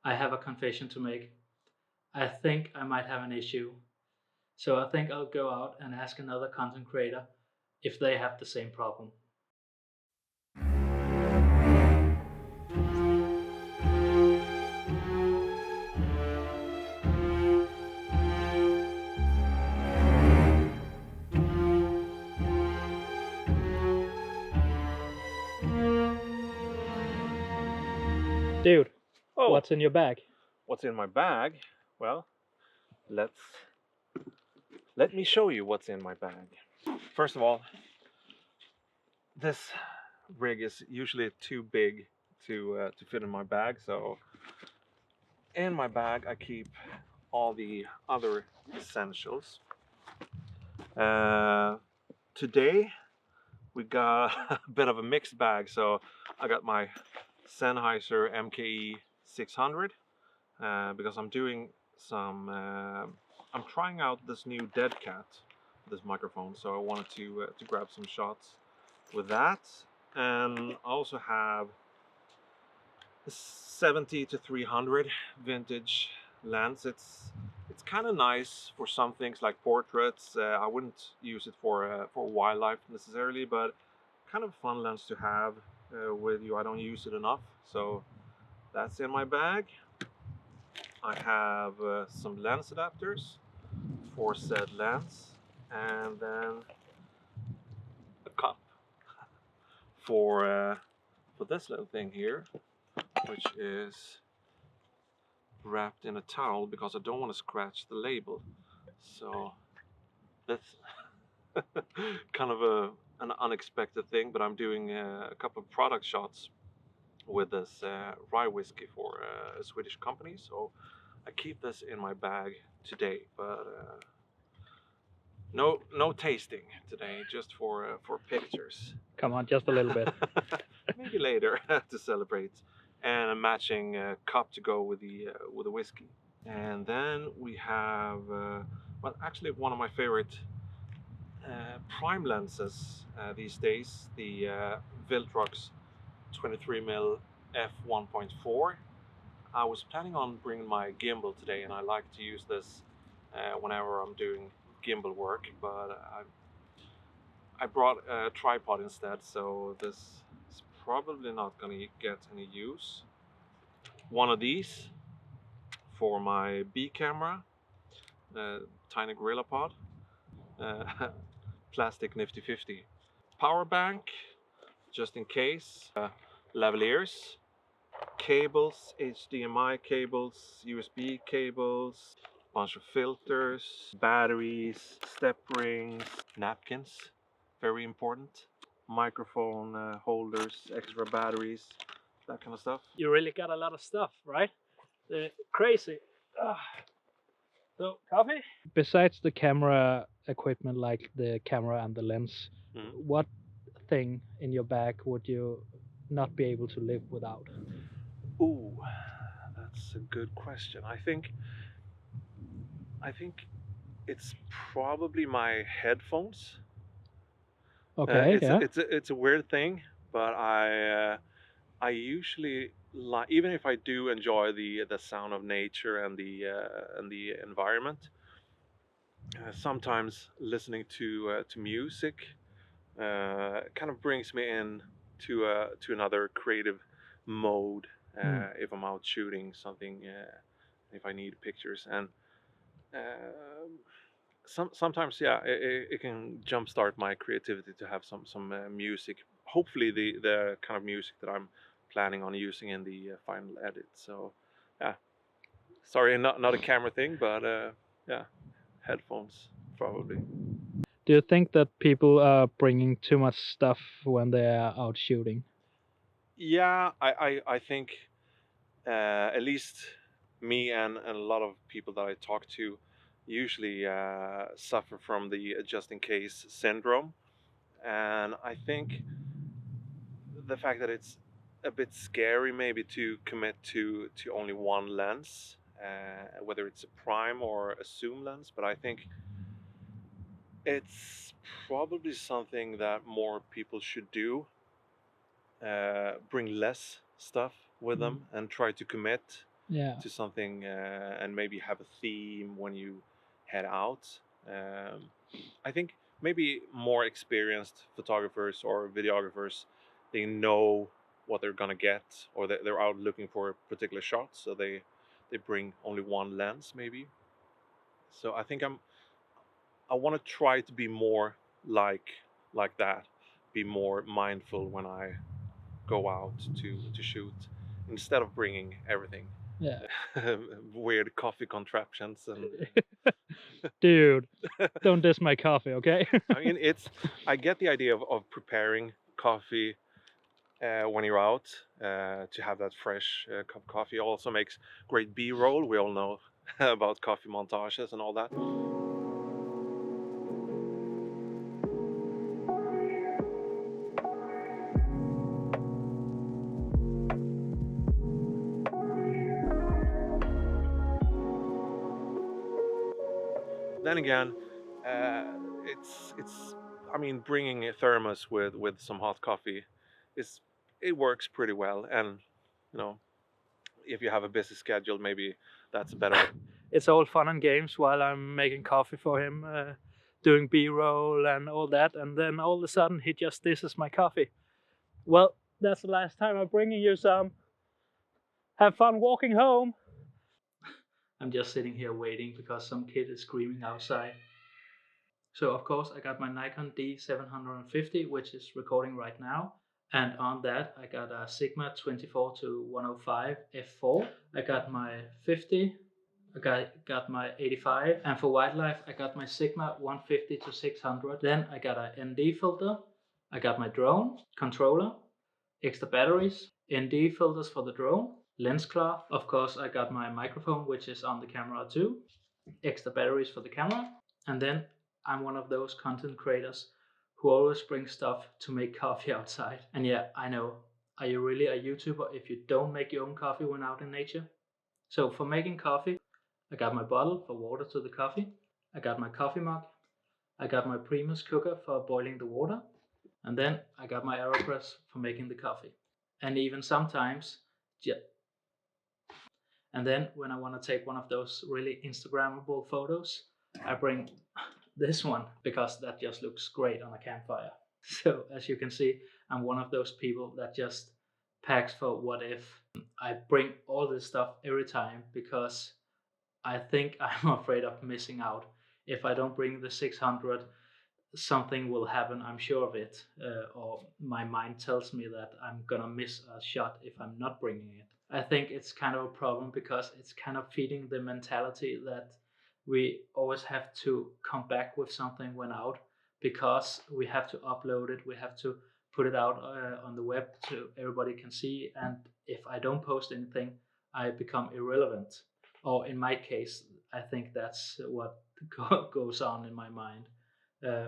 I have a confession to make. I think I might have an issue. So I think I'll go out and ask another content creator if they have the same problem. Dude, Oh, what's in your bag? what's in my bag? Well, let me show you what's in my bag. First of all, this rig is usually too big to fit in my bag, so in my bag I keep all the other essentials. Today we got a bit of a mixed bag, so I got my Sennheiser MKII 600 because I'm doing some I'm trying out this new Dead Cat, this microphone, so I wanted to grab some shots with that. And I also have a 70 to 300 vintage lens. It's kind of nice for some things like portraits. I wouldn't use it for wildlife necessarily, but kind of fun lens to have with you. I don't use it enough, so that's in my bag. I have some lens adapters for said lens, and then a cup for this little thing here, which is wrapped in a towel because I don't want to scratch the label. So that's kind of an unexpected thing, but I'm doing a couple of product shots with this rye whiskey for a Swedish company, so I keep this in my bag today, but no tasting today, just for pictures. Come on, just a little bit. Maybe later to celebrate, and a matching cup to go with the whiskey. And then we have well, actually one of my favorite prime lenses these days, the Viltrox 23mm f1.4. I was planning on bringing my gimbal today, and I like to use this whenever I'm doing gimbal work, but I brought a tripod instead, so this is probably not going to get any use. One of these for my B camera, tiny gorilla pod, plastic nifty 50. Power bank, just in case. Lavaliers, cables, HDMI cables, USB cables, bunch of filters, batteries, step rings, napkins, very important, microphone holders, extra batteries, that kind of stuff. You really got a lot of stuff, right? Crazy. So, coffee? Besides the camera equipment, like the camera and the lens, what thing in your bag would you not be able to live without? Ooh, that's a good question. I think it's probably my headphones. Okay, yeah. It's a weird thing, but I usually like, even if I do enjoy the sound of nature and the environment, sometimes listening to music kind of brings me in to another creative mode if I'm out shooting something, if I need pictures. And sometimes, yeah, it can jumpstart my creativity to have some music. Hopefully, the kind of music that I'm planning on using in the final edit. So, yeah, sorry, not a camera thing, but yeah, headphones probably. Do you think that people are bringing too much stuff when they are out shooting? Yeah, I think at least me and a lot of people that I talk to usually suffer from the just in case syndrome, and I think the fact that it's a bit scary maybe to commit to only one lens, whether it's a prime or a zoom lens, but I think it's probably something that more people should do. Bring less stuff with them and try to commit. to something and maybe have a theme when you head out. I think maybe more experienced photographers or videographers, they know what they're gonna get, or they're out looking for a particular shot, so they bring only one lens maybe. So I think I want to try to be more like that, be more mindful when I go out to shoot, instead of bringing everything. Yeah. Weird coffee contraptions and Dude, don't diss my coffee, okay? I mean, I get the idea of preparing coffee when you're out, to have that fresh cup of coffee. Also makes great B-roll. We all know about coffee montages and all that. Then again, it's I mean, bringing a thermos with some hot coffee it works pretty well, and you know, if you have a busy schedule, maybe that's better. It's all fun and games while I'm making coffee for him, doing B-roll and all that, and then all of a sudden he just disses my coffee. Well, that's the last time I'm bringing you some. Have fun walking home. I'm just sitting here waiting because some kid is screaming outside. So of course I got my Nikon D750, which is recording right now. And on that I got a Sigma 24-105 f4. I got my 50. I got my 85, and for wildlife I got my Sigma 150-600. Then I got a ND filter. I got my drone controller, extra batteries, ND filters for the drone, lens cloth. Of course I got my microphone, which is on the camera too, extra batteries for the camera. And then I'm one of those content creators who always bring stuff to make coffee outside. And yeah, I know, are you really a YouTuber if you don't make your own coffee when out in nature? So for making coffee, I got my bottle for water to the coffee. I got my coffee mug. I got my Primus cooker for boiling the water. And then I got my AeroPress for making the coffee. And even sometimes, and then when I want to take one of those really Instagrammable photos, I bring this one because that just looks great on a campfire. So as you can see, I'm one of those people that just packs for what if. I bring all this stuff every time because I think I'm afraid of missing out. If I don't bring the 600, something will happen, I'm sure of it. Or my mind tells me that I'm gonna miss a shot if I'm not bringing it. I think it's kind of a problem because it's kind of feeding the mentality that we always have to come back with something when out, because we have to upload it, we have to put it out on the web so everybody can see. And if I don't post anything, I become irrelevant. Or in my case, I think that's what goes on in my mind,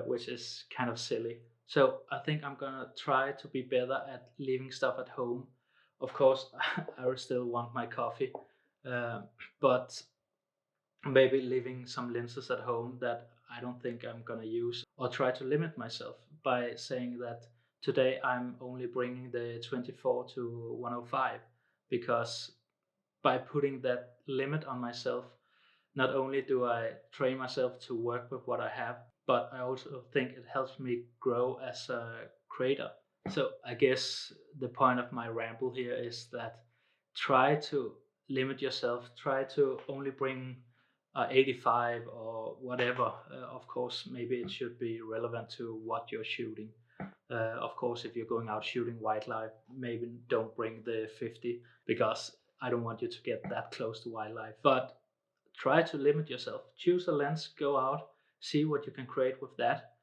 which is kind of silly. So I think I'm gonna try to be better at leaving stuff at home. Of course, I will still want my coffee, but maybe leaving some lenses at home that I don't think I'm gonna use, or try to limit myself by saying that today I'm only bringing the 24-105, because by putting that limit on myself, not only do I train myself to work with what I have, but I also think it helps me grow as a creator. So I guess the point of my ramble here is that try to limit yourself, try to only bring 85 or whatever. Of course, maybe it should be relevant to what you're shooting. Of course, if you're going out shooting wildlife, maybe don't bring the 50, because I don't want you to get that close to wildlife. But try to limit yourself. Choose a lens, go out, see what you can create with that,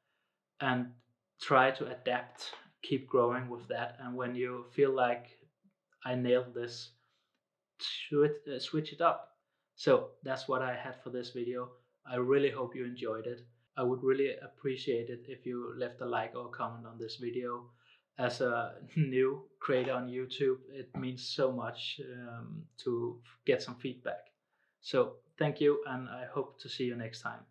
and try to adapt, keep growing with that. And when you feel like I nailed this, switch it up. So that's what I had for this video. I really hope you enjoyed it. I would really appreciate it if you left a like or comment on this video. As a new creator on YouTube, it means so much to get some feedback. So thank you, and I hope to see you next time.